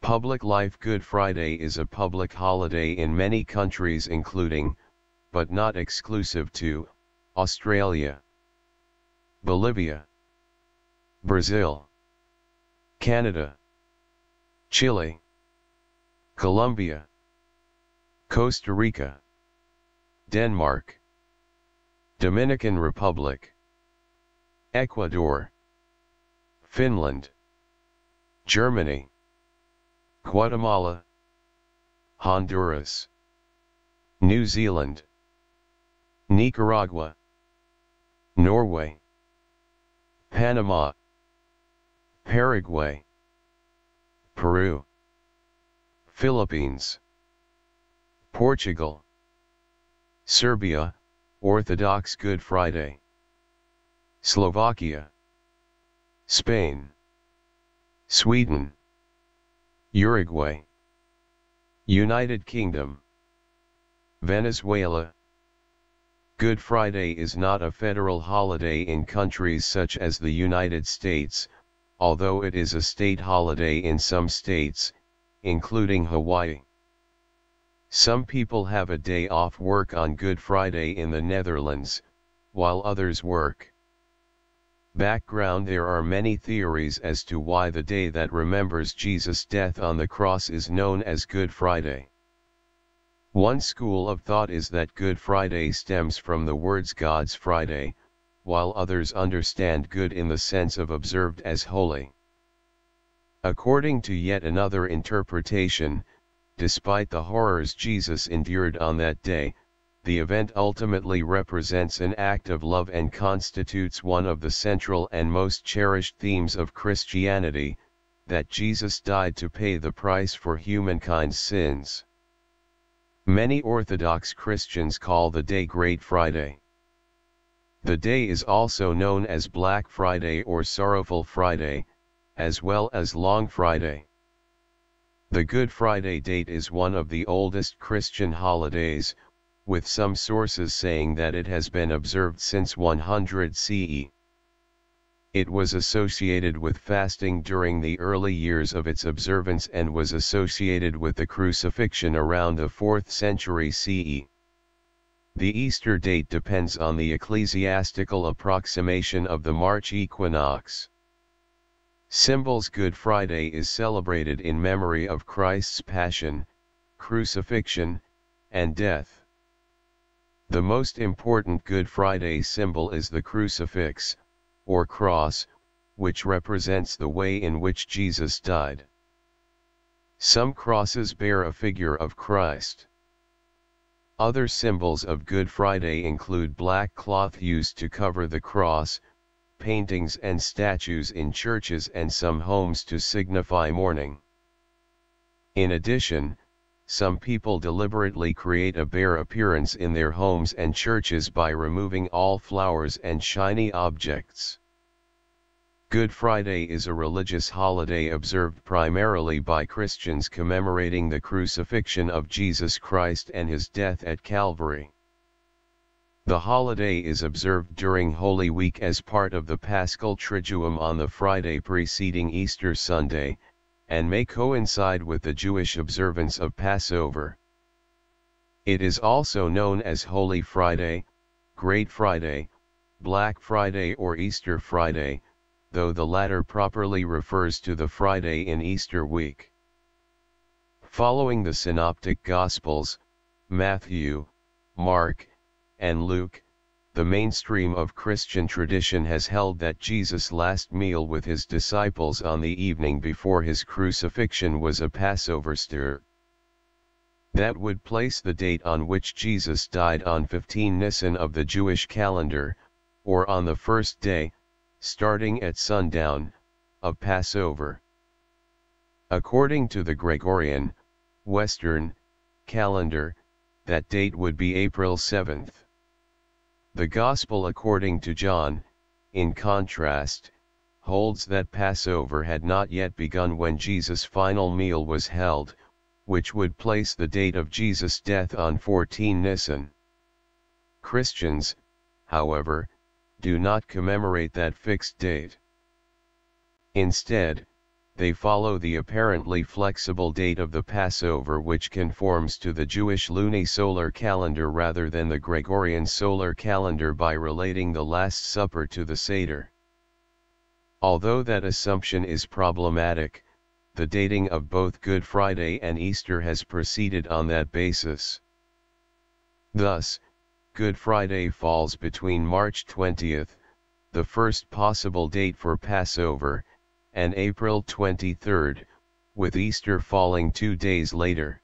Public life. Good Friday is a public holiday in many countries including, but not exclusive to, Australia, Bolivia, Brazil, Canada, Chile, Colombia, Costa Rica, Denmark, Dominican Republic, Ecuador, Finland, Germany, Guatemala, Honduras, New Zealand, Nicaragua, Norway, Panama, Paraguay, Peru, Philippines, Portugal, Serbia, Orthodox Good Friday, Slovakia, Spain, Sweden, Uruguay, United Kingdom, Venezuela. Good Friday is not a federal holiday in countries such as the United States, although it is a state holiday in some states, including Hawaii. Some people have a day off work on Good Friday in the Netherlands, while others work. Background: there are many theories as to why the day that remembers Jesus' death on the cross is known as Good Friday. One school of thought is that Good Friday stems from the words God's Friday, while others understand good in the sense of observed as holy. According to yet another interpretation, despite the horrors Jesus endured on that day, the event ultimately represents an act of love and constitutes one of the central and most cherished themes of Christianity, that Jesus died to pay the price for humankind's sins. Many Orthodox Christians call the day Great Friday. The day is also known as Black Friday or Sorrowful Friday, as well as Long Friday. The Good Friday date is one of the oldest Christian holidays, with some sources saying that it has been observed since 100 CE. It was associated with fasting during the early years of its observance and was associated with the crucifixion around the 4th century CE. The Easter date depends on the ecclesiastical approximation of the March equinox. Symbols: Good Friday is celebrated in memory of Christ's passion, crucifixion, and death. The most important Good Friday symbol is the crucifix, or cross, which represents the way in which Jesus died. Some crosses bear a figure of Christ. Other symbols of Good Friday include black cloth used to cover the cross, paintings and statues in churches and some homes to signify mourning. In addition, some people deliberately create a bare appearance in their homes and churches by removing all flowers and shiny objects. Good Friday is a religious holiday observed primarily by Christians commemorating the crucifixion of Jesus Christ and his death at Calvary. The holiday is observed during Holy Week as part of the Paschal Triduum on the Friday preceding Easter Sunday, and may coincide with the Jewish observance of Passover. It is also known as Holy Friday, Great Friday, Black Friday or Easter Friday, though the latter properly refers to the Friday in Easter week. Following the Synoptic Gospels, Matthew, Mark, and Luke, the mainstream of Christian tradition has held that Jesus' last meal with his disciples on the evening before his crucifixion was a Passover stir. That would place the date on which Jesus died on 15 Nisan of the Jewish calendar, or on the first day, starting at sundown, of Passover. According to the Gregorian, Western, calendar, that date would be April 7th. The Gospel according to John, in contrast, holds that Passover had not yet begun when Jesus' final meal was held, which would place the date of Jesus' death on 14 Nisan. Christians, however, do not commemorate that fixed date. Instead, they follow the apparently flexible date of the Passover, which conforms to the Jewish lunisolar calendar rather than the Gregorian solar calendar by relating the Last Supper to the Seder. Although that assumption is problematic, the dating of both Good Friday and Easter has proceeded on that basis. Thus, Good Friday falls between March 20th, the first possible date for Passover, and April 23rd, with Easter falling 2 days later.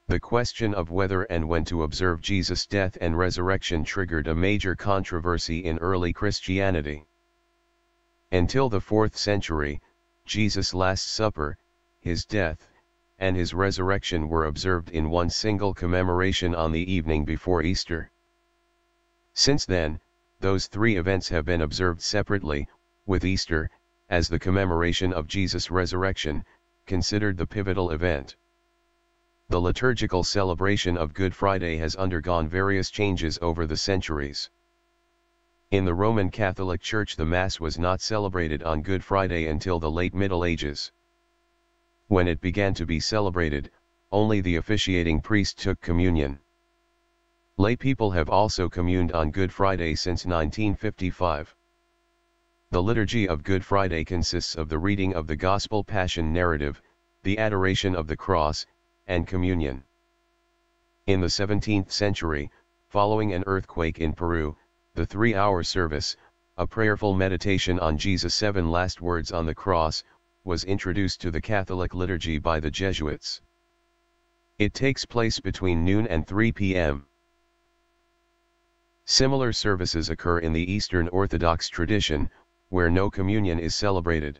The question of whether and when to observe Jesus' death and resurrection triggered a major controversy in early Christianity. Until the 4th century, Jesus' Last Supper, his death, and his resurrection were observed in one single commemoration on the evening before Easter. Since then, those three events have been observed separately, with Easter, as the commemoration of Jesus' resurrection, considered the pivotal event. The liturgical celebration of Good Friday has undergone various changes over the centuries. In the Roman Catholic Church, the Mass was not celebrated on Good Friday until the late Middle Ages. When it began to be celebrated, only the officiating priest took communion. Lay people have also communed on Good Friday since 1955. The liturgy of Good Friday consists of the reading of the Gospel Passion narrative, the adoration of the cross, and communion. In the 17th century, following an earthquake in Peru, the 3-hour service, a prayerful meditation on Jesus' 7 last words on the cross, was introduced to the Catholic liturgy by the Jesuits. It takes place between noon and 3 p.m. Similar services occur in the Eastern Orthodox tradition, where no communion is celebrated.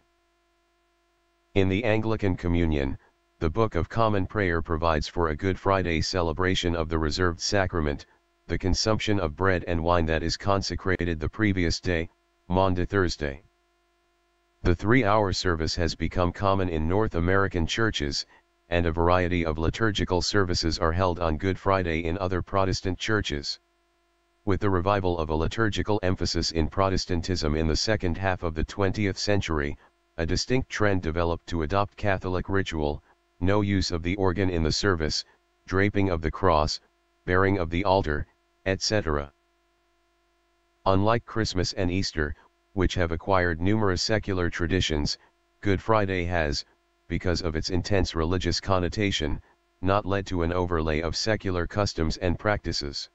In the Anglican Communion, the Book of Common Prayer provides for a Good Friday celebration of the reserved sacrament, the consumption of bread and wine that is consecrated the previous day, Maundy Thursday. The 3-hour service has become common in North American churches, and a variety of liturgical services are held on Good Friday in other Protestant churches. With the revival of a liturgical emphasis in Protestantism in the second half of the 20th century, a distinct trend developed to adopt Catholic ritual, no use of the organ in the service, draping of the cross, bearing of the altar, etc. Unlike Christmas and Easter, which have acquired numerous secular traditions, Good Friday has, because of its intense religious connotation, not led to an overlay of secular customs and practices.